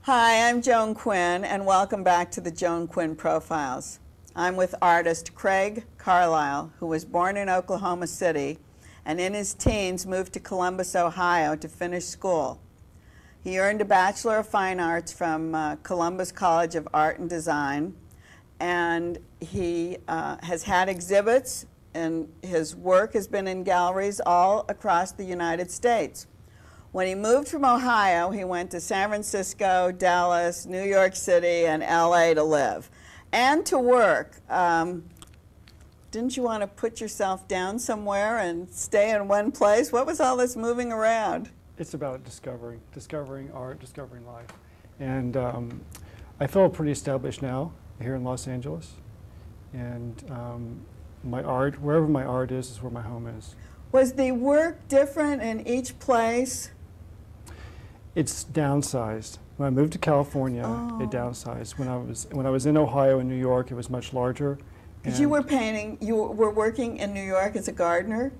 Hi, I'm Joan Quinn, and welcome back to the Joan Quinn Profiles. I'm with artist Craig Carlisle, who was born in Oklahoma City and in his teens moved to Columbus, Ohio to finish school. He earned a Bachelor of Fine Arts from Columbus College of Art and Design, and he has had exhibits, and his work has been in galleries all across the United States. When he moved from Ohio, he went to San Francisco, Dallas, New York City, and LA to live and to work. Didn't you want to put yourself down somewhere and stay in one place? What was all this moving around? It's about discovering art, discovering life. And I feel pretty established now here in Los Angeles. And my art, wherever my art is where my home is. Was the work different in each place? It's downsized. When I moved to California, it downsized. When I was in Ohio and New York, it was much larger. Because you were painting, you were working in New York as a gardener?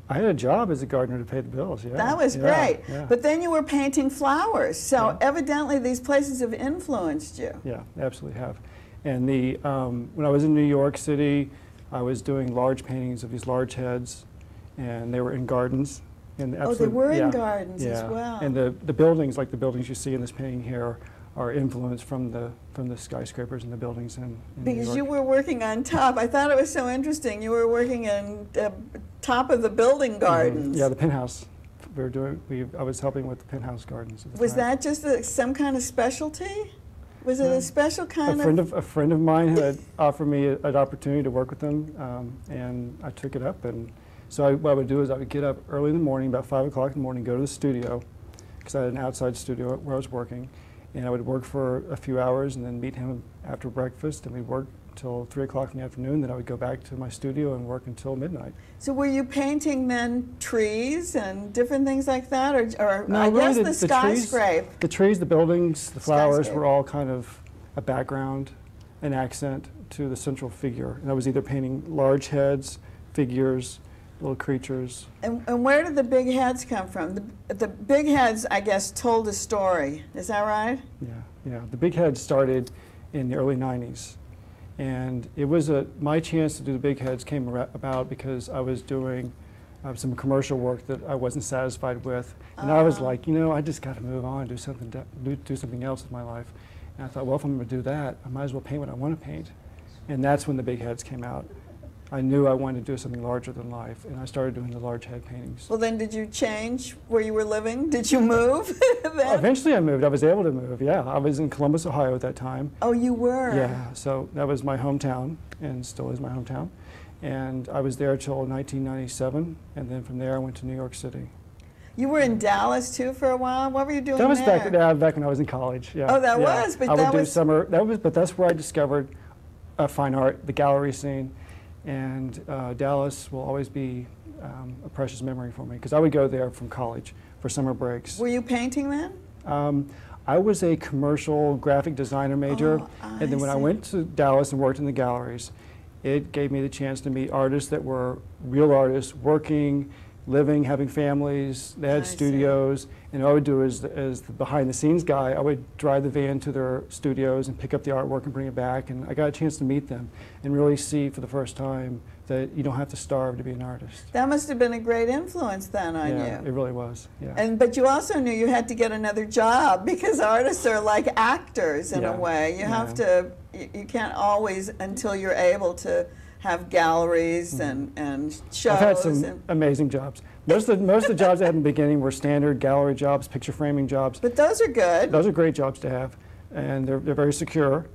I had a job as a gardener to pay the bills, yeah. That was great. Yeah. But then you were painting flowers, so evidently these places have influenced you. Yeah, they absolutely have. And when I was in New York City, I was doing large paintings of these large heads, and they were in gardens. And they were in gardens as well. And the buildings, like the buildings you see in this painting here, are influenced from the skyscrapers and the buildings in New York. You were working on top. I thought it was so interesting. You were working in top of the building gardens. Yeah, the penthouse. I was helping with the penthouse gardens. Was that just some kind of specialty? Was it a special kind of? A friend of mine had offered me an opportunity to work with them, and I took it up. And so what I would do is I would get up early in the morning, about 5 o'clock in the morning, go to the studio, because I had an outside studio where I was working, and I would work for a few hours and then meet him after breakfast, and we'd work till 3 o'clock in the afternoon. Then I would go back to my studio and work until midnight. So were you painting then trees and different things like that, or no, I really guess the skyscraper? The trees, the buildings, the flowers were all kind of a background, an accent to the central figure. And I was either painting large heads, figures, little creatures. And where did the big heads come from? The big heads, I guess, told a story. Is that right? Yeah. The big heads started in the early 90s. And it was my chance to do the big heads came about because I was doing some commercial work that I wasn't satisfied with. And I was like, I just got to move on, do something else with my life. And I thought, well, if I'm going to do that, I might as well paint what I want to paint. And that's when the big heads came out. I knew I wanted to do something larger than life, and I started doing the large head paintings. Well, then did you change where you were living? Did you move? Eventually I moved. I was able to move, yeah. I was in Columbus, Ohio at that time. Oh, you were? Yeah, so that was my hometown, and still is my hometown. And I was there till 1997, and then from there I went to New York City. You were in Dallas, too, for a while? What were you doing there? That was back when I was in college, yeah. Oh, that was? But I would do summer, but that's where I discovered fine art, the gallery scene. And Dallas will always be a precious memory for me because I would go there from college for summer breaks. Were you painting then? I was a commercial graphic designer major, and then when I went to Dallas and worked in the galleries, it gave me the chance to meet artists that were real artists, working, living, having families. They had studios, and what I would do is, as the behind-the-scenes guy, I would drive the van to their studios and pick up the artwork and bring it back, and I got a chance to meet them and really see for the first time that you don't have to starve to be an artist. That must have been a great influence then on you. Yeah, it really was, yeah. But you also knew you had to get another job because artists are like actors in a way. You have to, you can't always, until you're able to have galleries and shows. I've had some amazing jobs. Most of the jobs I had in the beginning were standard gallery jobs, picture framing jobs. But those are good. Those are great jobs to have, and they're very secure.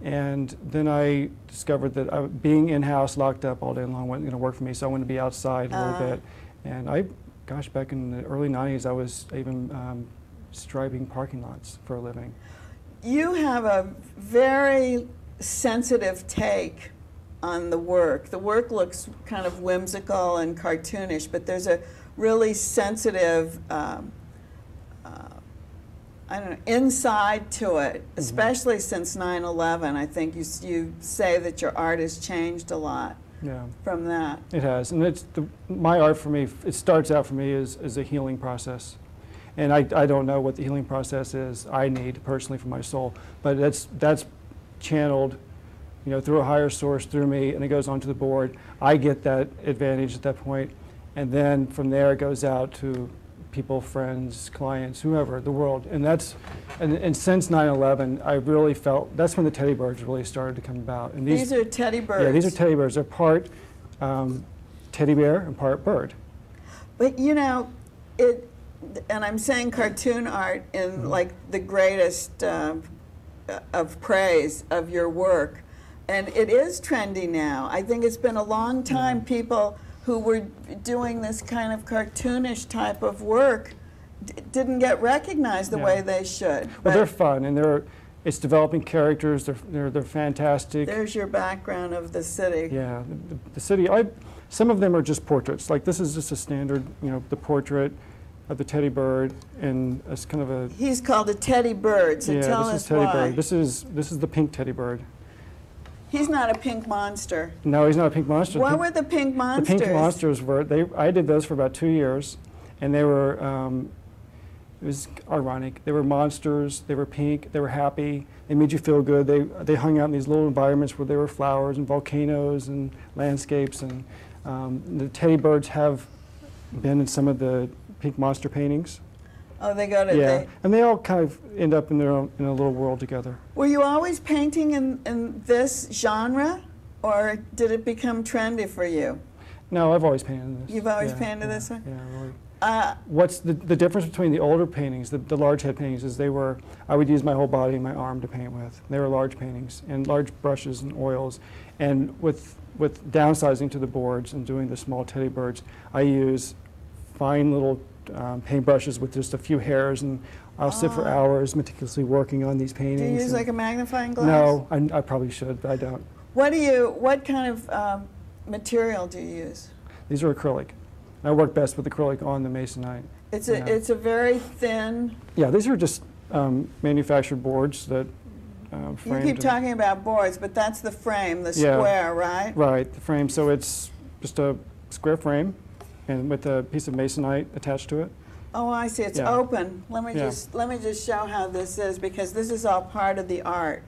And then I discovered that being in-house, locked up all day long, wasn't going to work for me, so I wanted to be outside a little bit. And back in the early 90s, I was even striping parking lots for a living. You have a very sensitive take on the work. The work looks kind of whimsical and cartoonish, but there's a really sensitive I don't know, inside to it, especially since 9/11. I think you say that your art has changed a lot from that. It has, and my art for me, it starts out for me as a healing process. And I don't know what the healing process is I need personally for my soul, but that's channeled, you know, through a higher source, through me, and it goes onto the board. I get that advantage at that point, and then from there it goes out to people, friends, clients, whoever, the world. And that's, and since 9/11, I really felt, that's when the teddy birds really started to come about. And these are teddy birds? Yeah, these are teddy birds. They're part teddy bear and part bird. But you know, and I'm saying cartoon art in like the greatest of praise of your work, and it is trendy now. I think it's been a long time people who were doing this kind of cartoonish type of work didn't get recognized the way they should. Well, they're fun, and it's developing characters. They're fantastic. There's your background of the city. Yeah, the city. Some of them are just portraits. Like this is just a standard, you know, the portrait of the teddy bird, and it's kind of a. He's called a teddy bird. So tell us teddy why. Bird. This is the pink teddy bird. He's not a pink monster. No, he's not a pink monster. What were the pink monsters? The pink monsters were, I did those for about 2 years, and they were, it was ironic. They were monsters, they were pink, they were happy, they made you feel good. They hung out in these little environments where there were flowers and volcanoes and landscapes, and the teddy birds have been in some of the pink monster paintings. Oh, they go to. Yeah, and they all kind of end up in their own, in a little world together. Were you always painting in this genre, or did it become trendy for you? No, I've always painted in this. You've always painted this one? Yeah, really. What's the difference between the older paintings, the large head paintings, is I would use my whole body and my arm to paint with. They were large paintings and large brushes and oils. And with downsizing to the boards and doing the small teddy birds, I use fine little paintbrushes with just a few hairs, and I'll sit for hours meticulously working on these paintings. Do you use like a magnifying glass? No, I probably should, but I don't. What kind of material do you use? These are acrylic. I work best with acrylic on the masonite. It's a very thin. Yeah, these are just manufactured boards that framed. You keep talking about boards, but that's the frame, the square, right? Right, the frame. So it's just a square frame, and with a piece of masonite attached to it. Oh, I see. It's open. Let me just show how this is, because this is all part of the art.